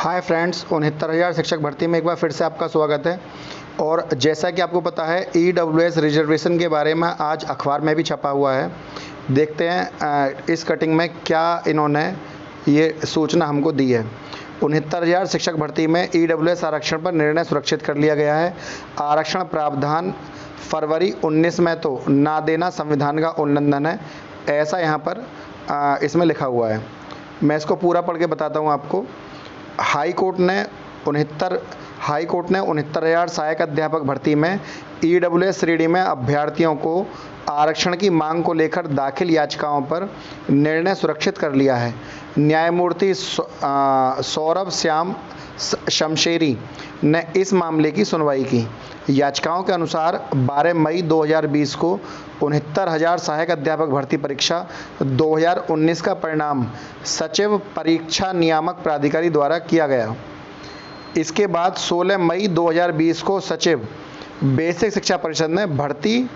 Hi friends, 69,000 शिक्षक भर्ती में एक बार फिर से आपका स्वागत है। और जैसा कि आपको पता है, ईडब्ल्यूएस रिजर्वेशन के बारे में आज अखबार में भी छपा हुआ है। देखते हैं इस कटिंग में क्या इन्होंने ये सूचना हमको दी है। 69,000 शिक्षक भर्ती में ईडब्ल्यूएस आरक्षण पर निर्णय सुरक्षित कर लिया गया है। आरक्षण प्रावधान फरवरी 19 में तो ना देना संविधान का उल्लंघन है, ऐसा यहाँ पर इसमें लिखा हुआ है। मैं इसको पूरा पढ़ के बताता हूँ आपको। हाई कोर्ट ने 69,000 सहायक अध्यापक भर्ती में ईडब्ल्यूएस श्रेणी में अभ्यर्थियों को आरक्षण की मांग को लेकर दाखिल याचिकाओं पर निर्णय सुरक्षित कर लिया है। न्यायमूर्ति सौरभ श्याम शमशेरी ने इस मामले की सुनवाई की। याचिकाओं के अनुसार 12 मई 2020 को 69,000 सहायक अध्यापक भर्ती परीक्षा 2019 का परिणाम सचिव परीक्षा नियामक प्राधिकारी द्वारा किया गया। इसके बाद 16 मई 2020 को सचिव बेसिक शिक्षा परिषद ने भर्ती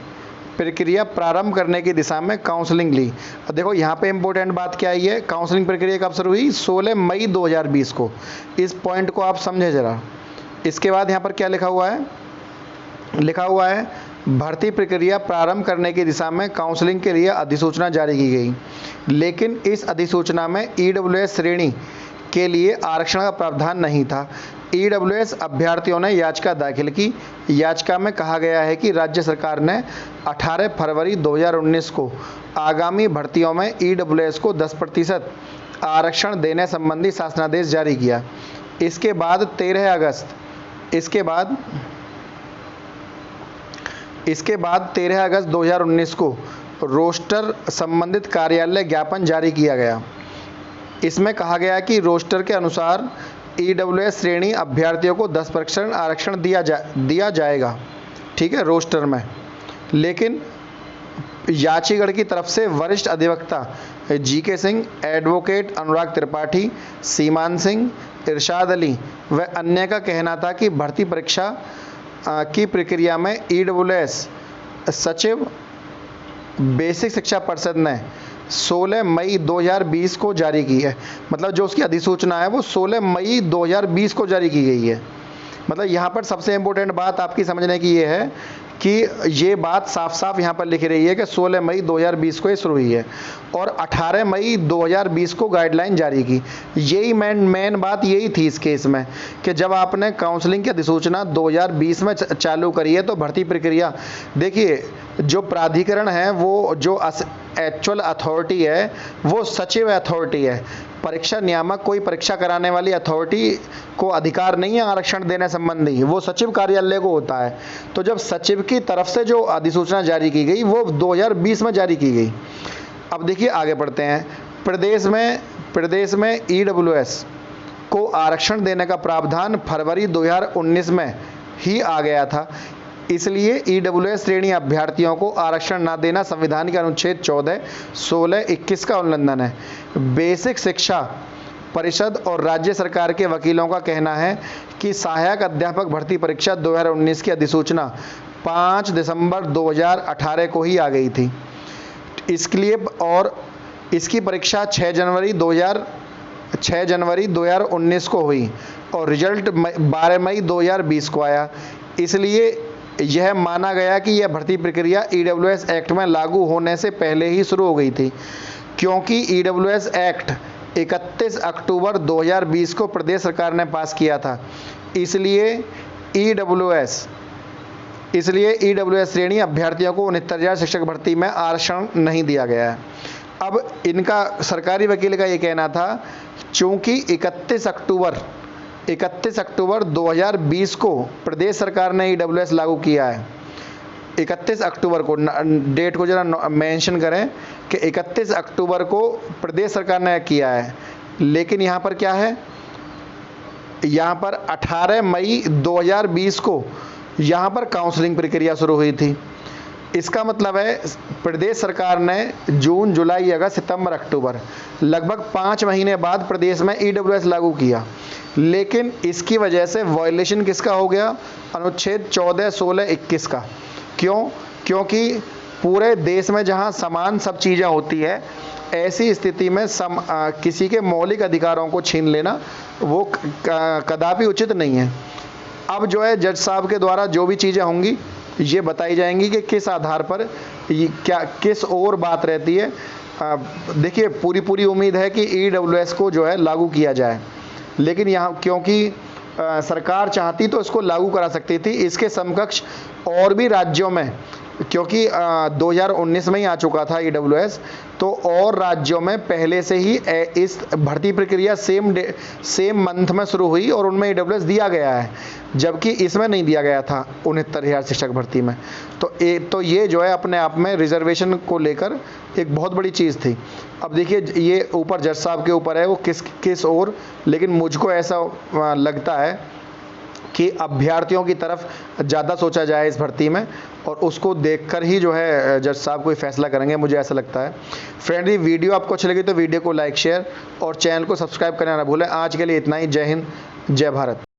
प्रक्रिया प्रारंभ करने की दिशा में काउंसलिंग ली। और देखो यहाँ पे इम्पोर्टेंट बात क्या है, ये काउंसलिंग प्रक्रिया कब शुरू हुई? 16 मई 2020 को। इस पॉइंट को आप समझे ज़रा। इसके बाद यहाँ पर क्या लिखा हुआ है? भर्ती प्रक्रिया प्रारंभ करने की दिशा में काउंसलिंग के लिए अधिसूचना जारी की गई, लेकिन इस अधिसूचना में ईडब्ल्यूएस श्रेणी के लिए आरक्षण का प्रावधान नहीं था। ईडब्ल्यूएस अभ्यर्थियों ने याचिका दाखिल की। याचिका में कहा गया है कि राज्य सरकार ने 18 फरवरी 2019 को आगामी भर्तियों में ईडब्ल्यूएस को 10% आरक्षण देने संबंधी शासनादेश जारी किया। इसके बाद 13 अगस्त 2019 को रोस्टर संबंधित कार्यालय ज्ञापन जारी किया गया। इसमें कहा गया कि रोस्टर के अनुसार ईडब्ल्यूएस श्रेणी अभ्यर्थियों को 10% आरक्षण दिया जाएगा, ठीक है, रोस्टर में। लेकिन याचिगढ़ की तरफ से वरिष्ठ अधिवक्ता जीके सिंह, एडवोकेट अनुराग त्रिपाठी, सीमान सिंह, इरशाद अली व अन्य का कहना था कि भर्ती परीक्षा की प्रक्रिया में ईडब्ल्यूएस सचिव बेसिक शिक्षा परिषद ने 16 मई 2020 को जारी की है। मतलब जो उसकी अधिसूचना है वो 16 मई 2020 को जारी की गई है। मतलब यहाँ पर सबसे इम्पोर्टेंट बात आपकी समझने की ये है कि ये बात साफ साफ यहाँ पर लिखी रही है कि 16 मई 2020 को ये शुरू हुई है और 18 मई 2020 को गाइडलाइन जारी की। यही मेन बात यही थी इस केस में कि जब आपने काउंसलिंग की अधिसूचना 2020 में चालू करी है तो भर्ती प्रक्रिया, देखिए जो प्राधिकरण है वो जो एक्चुअल अथॉरिटी है वो सचिव अथॉरिटी है। परीक्षा नियामक कोई परीक्षा कराने वाली अथॉरिटी को अधिकार नहीं है आरक्षण देने संबंधी, वो सचिव कार्यालय को होता है। तो जब सचिव की तरफ से जो अधिसूचना जारी की गई वो 2020 में जारी की गई। अब देखिए आगे बढ़ते हैं। प्रदेश में ईडब्ल्यूएस को आरक्षण देने का प्रावधान फरवरी 2019 में ही आ गया था। इसलिए ईडब्ल्यूएस श्रेणी अभ्यर्थियों को आरक्षण न देना संविधान के अनुच्छेद 14, 16, 21 का उल्लंघन है। बेसिक शिक्षा परिषद और राज्य सरकार के वकीलों का कहना है कि सहायक अध्यापक भर्ती परीक्षा 2019 की अधिसूचना 5 दिसंबर 2018 को ही आ गई थी। इसके लिए और इसकी परीक्षा 6 जनवरी 2019 को हुई और रिजल्ट 12 मई 2020 को आया। इसलिए यह माना गया कि यह भर्ती प्रक्रिया ईडब्ल्यूएस एक्ट में लागू होने से पहले ही शुरू हो गई थी, क्योंकि ईडब्ल्यूएस एक्ट 31 अक्टूबर 2020 को प्रदेश सरकार ने पास किया था। इसलिए ईडब्ल्यूएस श्रेणी अभ्यर्थियों को 69,000 शिक्षक भर्ती में आरक्षण नहीं दिया गया है। अब इनका सरकारी वकील का ये कहना था, चूंकि 31 अक्टूबर 2020 को प्रदेश सरकार ने ईडब्ल्यूएस लागू किया है। 31 अक्टूबर को, डेट को जरा मेंशन करें कि 31 अक्टूबर को प्रदेश सरकार ने किया है। लेकिन यहाँ पर क्या है, यहाँ पर 18 मई 2020 को यहाँ पर काउंसलिंग प्रक्रिया शुरू हुई थी। इसका मतलब है प्रदेश सरकार ने जून, जुलाई, अगस्त, सितंबर, अक्टूबर लगभग 5 महीने बाद प्रदेश में ईडब्ल्यूएस लागू किया। लेकिन इसकी वजह से वायलेशन किसका हो गया? अनुच्छेद 14, 16, 21 का। क्यों? क्योंकि पूरे देश में जहां समान सब चीज़ें होती है ऐसी स्थिति में किसी के मौलिक अधिकारों को छीन लेना वो कदापि उचित नहीं है। अब जो है जज साहब के द्वारा जो भी चीज़ें होंगी ये बताई जाएंगी कि किस आधार पर ये क्या किस और बात रहती है। देखिए पूरी उम्मीद है कि ईडब्ल्यूएस को जो है लागू किया जाए, लेकिन यहाँ क्योंकि सरकार चाहती तो इसको लागू करा सकती थी। इसके समकक्ष और भी राज्यों में, क्योंकि 2019 में ही आ चुका था ईडब्ल्यूएस, तो और राज्यों में पहले से ही इस भर्ती प्रक्रिया सेम मंथ में शुरू हुई और उनमें ईडब्ल्यूएस दिया गया है, जबकि इसमें नहीं दिया गया था 69,000 शिक्षक भर्ती में। तो ये जो है अपने आप में रिजर्वेशन को लेकर एक बहुत बड़ी चीज़ थी। अब देखिए ये ऊपर जज साहब के ऊपर है वो किस और, लेकिन मुझको ऐसा लगता है कि अभ्यर्थियों की तरफ ज़्यादा सोचा जाए इस भर्ती में, और उसको देखकर ही जो है जज साहब कोई फैसला करेंगे, मुझे ऐसा लगता है। फ्रेंड, ये वीडियो आपको अच्छी लगी तो वीडियो को लाइक शेयर और चैनल को सब्सक्राइब करना ना भूलें। आज के लिए इतना ही। जय हिंद, जय भारत।